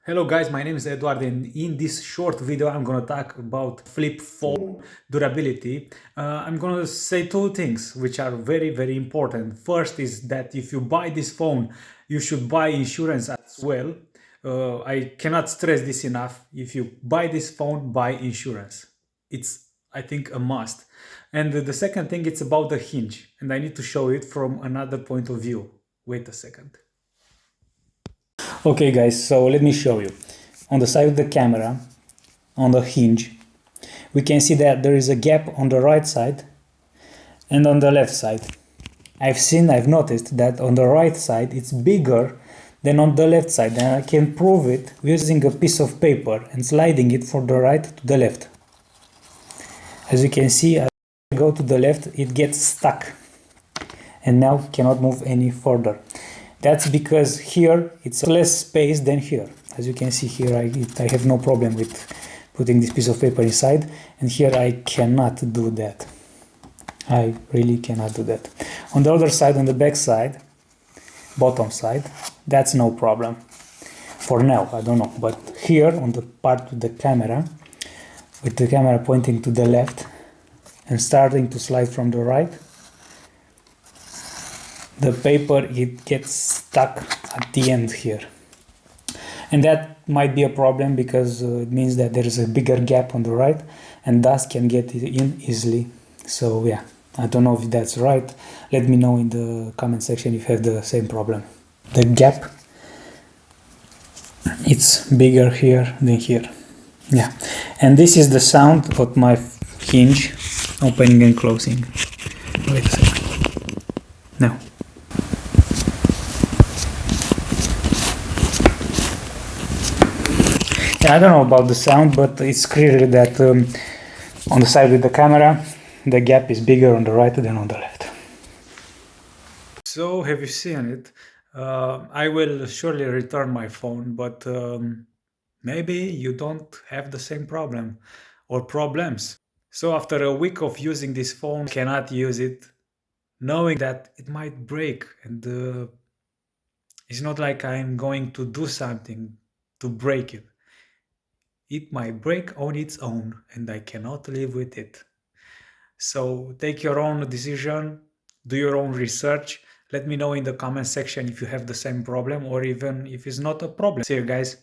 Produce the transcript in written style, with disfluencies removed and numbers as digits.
Hello guys, my name is Eduard and in this short video I'm gonna talk about flip phone durability. I'm gonna say two things which are very important. First is that if you buy this phone, you should buy insurance as well. I cannot stress this enough. If you buy this phone, buy insurance. It's, I think, a must. And the second thing, it's about the hinge, and I need to show it from another point of view. Wait a second. Okay guys, so let me show you. On the side of the camera, on the hinge, we can see that there is a gap on the right side and on the left side. I've noticed that on the right side it's bigger than on the left side, and I can prove it using a piece of paper and sliding it from the right to the left. As you can see, as I go to the left, it gets stuck and now cannot move any further. That's because here it's less space than here. As you can see here, I have no problem with putting this piece of paper inside, and here I cannot do that. I really cannot do that. On the other side, on the back side, bottom side, that's no problem. For now, I don't know, but here on the part with the camera pointing to the left and starting to slide from the right, the paper, it gets stuck at the end here, and that might be a problem because it means that there is a bigger gap on the right and dust can get in easily. So yeah, I don't know if that's right. Let me know in the comment section if you have the same problem. The gap, it's bigger here than here. Yeah, and this is the sound of my hinge opening and closing. Wait a second. Now. I don't know about the sound, but it's clear that on the side with the camera, the gap is bigger on the right than on the left. So, have you seen it? I will surely return my phone, but maybe you don't have the same problem or problems. So after a week of using this phone, I cannot use it, knowing that it might break, and it's not like I'm going to do something to break it. It might break on its own, and I cannot live with it. So take your own decision, do your own research. Let me know in the comment section if you have the same problem or even if it's not a problem. See you guys.